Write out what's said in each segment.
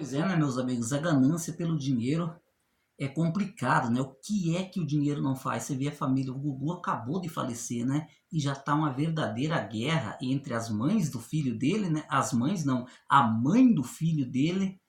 Pois é, né, meus amigos? A ganância pelo dinheiro é complicado, né? O que é que o dinheiro não faz? Você vê a família, o Gugu acabou de falecer, né? E já tá uma verdadeira guerra entre as mães do filho dele, né? As mães não, a mãe do filho dele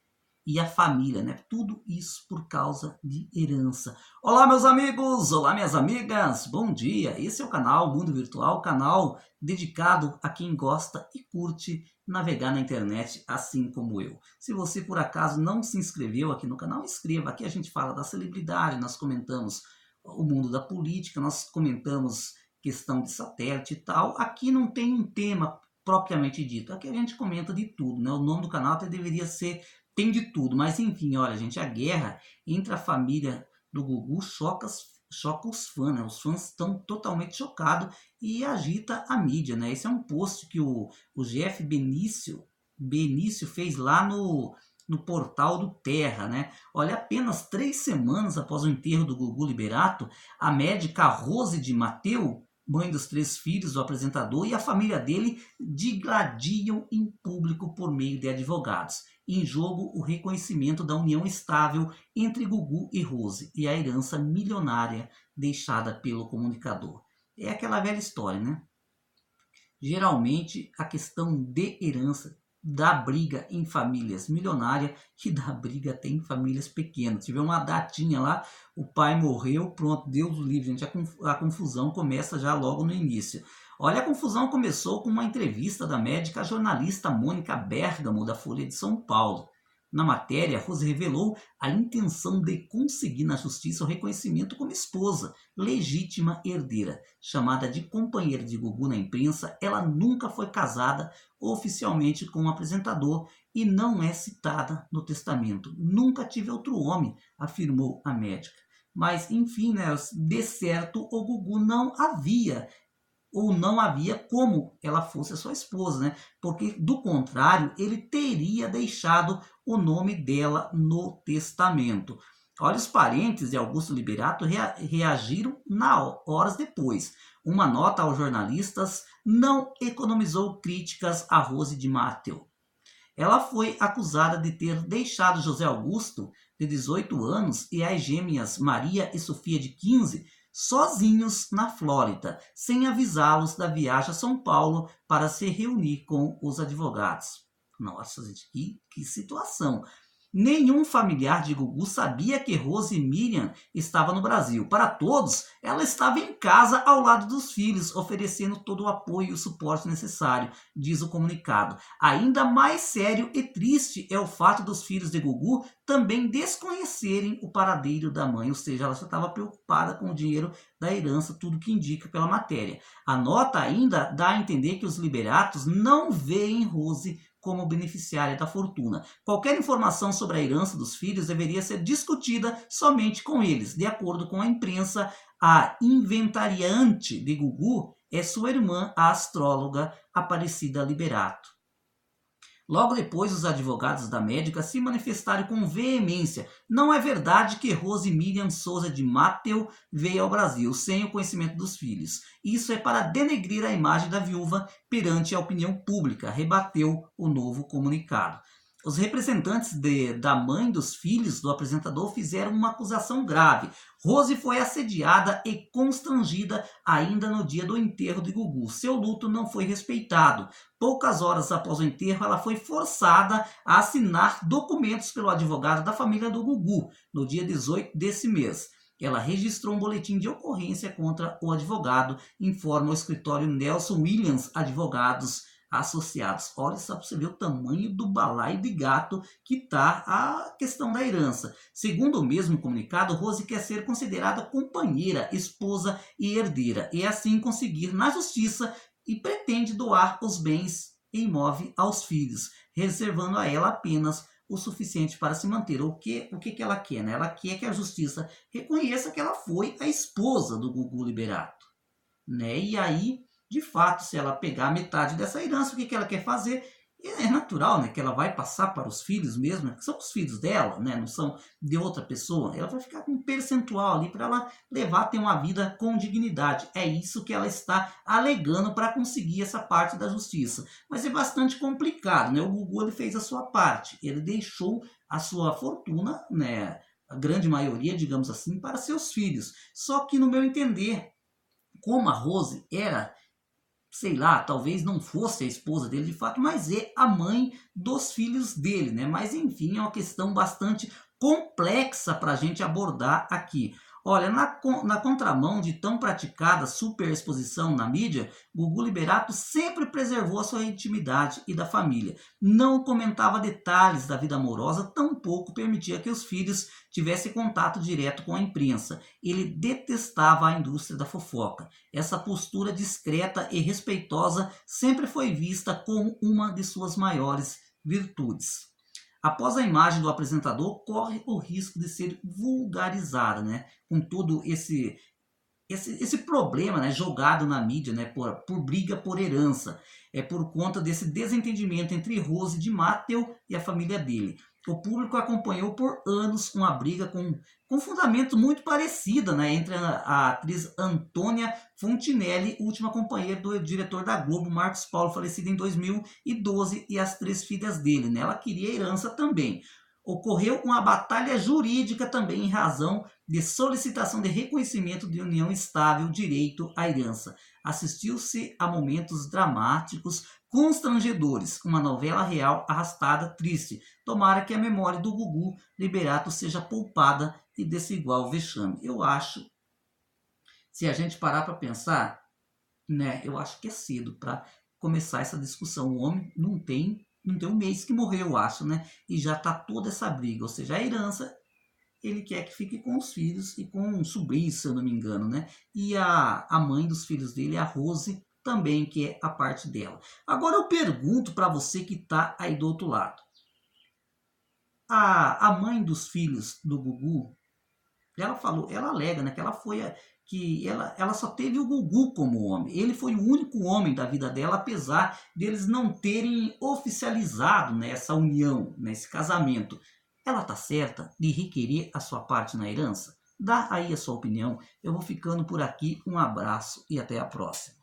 e a família, né? Tudo isso por causa de herança. Olá, meus amigos! Olá, minhas amigas! Bom dia! Esse é o canal Mundo Virtual, canal dedicado a quem gosta e curte navegar na internet, assim como eu. Se você, por acaso, não se inscreveu aqui no canal, inscreva. Aqui a gente fala da celebridade, nós comentamos o mundo da política, nós comentamos questão de satélite e tal. Aqui não tem um tema propriamente dito. Aqui a gente comenta de tudo, né? O nome do canal até deveria ser tem de tudo, mas enfim, olha, gente, a guerra entre a família do Gugu choca os fãs, né? Os fãs estão totalmente chocados e agita a mídia, né? Esse é um post que o Jeff Benício fez lá no portal do Terra, né? Olha, apenas 3 semanas após o enterro do Gugu Liberato, a médica Rose de Mateu, mãe dos 3 filhos do apresentador, e a família dele digladiam em público por meio de advogados. Em jogo, o reconhecimento da união estável entre Gugu e Rose e a herança milionária deixada pelo comunicador. É aquela velha história, né? Geralmente, a questão de herança dá briga em famílias milionárias e dá briga até em famílias pequenas. Tiver uma datinha lá, o pai morreu, pronto, Deus o livre, gente, a confusão começa já logo no início. Olha, a confusão começou com uma entrevista da médica jornalista Mônica Bergamo, da Folha de São Paulo. Na matéria, Rose revelou a intenção de conseguir na justiça o reconhecimento como esposa, legítima herdeira. Chamada de companheira de Gugu na imprensa, ela nunca foi casada oficialmente com um apresentador e não é citada no testamento. Nunca tive outro homem, afirmou a médica. Mas, enfim, né, de certo, o Gugu não havia como ela fosse a sua esposa, né? Porque, do contrário, ele teria deixado o nome dela no testamento. Olha, os parentes de Augusto Liberato reagiram horas depois. Uma nota aos jornalistas não economizou críticas a Rose de Mateu. Ela foi acusada de ter deixado José Augusto, de 18 anos, e as gêmeas Maria e Sofia, de 15, sozinhos na Flórida, sem avisá-los da viagem a São Paulo para se reunir com os advogados. Nossa, gente, que situação! Nenhum familiar de Gugu sabia que Rose Miriam estava no Brasil. Para todos, ela estava em casa ao lado dos filhos, oferecendo todo o apoio e o suporte necessário, diz o comunicado. Ainda mais sério e triste é o fato dos filhos de Gugu também desconhecerem o paradeiro da mãe, ou seja, ela já estava preocupada com o dinheiro da herança, tudo que indica pela matéria. A nota ainda dá a entender que os liberatos não veem Rose como beneficiária da fortuna. Qualquer informação sobre a herança dos filhos deveria ser discutida somente com eles. De acordo com a imprensa, a inventariante de Gugu é sua irmã, a astróloga Aparecida Liberato. Logo depois, os advogados da médica se manifestaram com veemência. Não é verdade que Rose Miriam Souza de Mateu veio ao Brasil sem o conhecimento dos filhos. Isso é para denegrir a imagem da viúva perante a opinião pública, rebateu o novo comunicado. Os representantes da mãe dos filhos do apresentador fizeram uma acusação grave. Rose foi assediada e constrangida ainda no dia do enterro de Gugu. Seu luto não foi respeitado. Poucas horas após o enterro, ela foi forçada a assinar documentos pelo advogado da família do Gugu, no dia 18 desse mês. Ela registrou um boletim de ocorrência contra o advogado, informa o escritório Nelson Williams Advogados Associados. Olha só para você ver o tamanho do balaio de gato que está a questão da herança. Segundo o mesmo comunicado, Rose quer ser considerada companheira, esposa e herdeira, e assim conseguir na justiça e pretende doar os bens em imóvel aos filhos, reservando a ela apenas o suficiente para se manter. O que ela quer? Né? Ela quer que a justiça reconheça que ela foi a esposa do Gugu Liberato. Né? E aí, de fato, se ela pegar metade dessa herança, o que ela quer fazer? é natural, né, que ela vai passar para os filhos mesmo, né, que são os filhos dela, né, não são de outra pessoa. Ela vai ficar com um percentual ali para ela levar a ter uma vida com dignidade. É isso que ela está alegando para conseguir essa parte da justiça. Mas é bastante complicado, né? O Gugu ele fez a sua parte, ele deixou a sua fortuna, né, a grande maioria, digamos assim, para seus filhos. Só que no meu entender, como a Rose era, sei lá, talvez não fosse a esposa dele de fato, mas é a mãe dos filhos dele, né? Mas enfim, é uma questão bastante complexa para a gente abordar aqui. Olha, na contramão de tão praticada superexposição na mídia, Gugu Liberato sempre preservou a sua intimidade e da família. Não comentava detalhes da vida amorosa, tampouco permitia que os filhos tivessem contato direto com a imprensa. Ele detestava a indústria da fofoca. Essa postura discreta e respeitosa sempre foi vista como uma de suas maiores virtudes. Após a imagem do apresentador, corre o risco de ser vulgarizada, né? Com todo esse problema, né, jogado na mídia, né, por briga por herança, por conta desse desentendimento entre Rose de Mattel e a família dele. O público acompanhou por anos uma briga com fundamento muito parecido, né, entre a atriz Antônia Fontinelli, última companheira do diretor da Globo, Marcos Paulo, falecido em 2012, e as 3 filhas dele. Né? Ela queria herança também. Ocorreu uma batalha jurídica também em razão de solicitação de reconhecimento de união estável, direito à herança. Assistiu-se a momentos dramáticos, constrangedores, uma novela real arrastada, triste. Tomara que a memória do Gugu Liberato seja poupada e desse igual vexame. Eu acho, se a gente parar para pensar, né, eu acho que é cedo para começar essa discussão. O homem não tem um mês que morreu, eu acho, né? E já tá toda essa briga, ou seja, a herança ele quer que fique com os filhos e com sobrinhos, se eu não me engano, né? E a mãe dos filhos dele, a Rose, também que é a parte dela. Agora eu pergunto para você que está aí do outro lado. A mãe dos filhos do Gugu, ela falou, ela alega, né, que ela só teve o Gugu como homem. Ele foi o único homem da vida dela, apesar deles não terem oficializado, né, essa união, né, esse casamento. Ela tá certa de requerer a sua parte na herança? Dá aí a sua opinião. Eu vou ficando por aqui. Um abraço e até a próxima.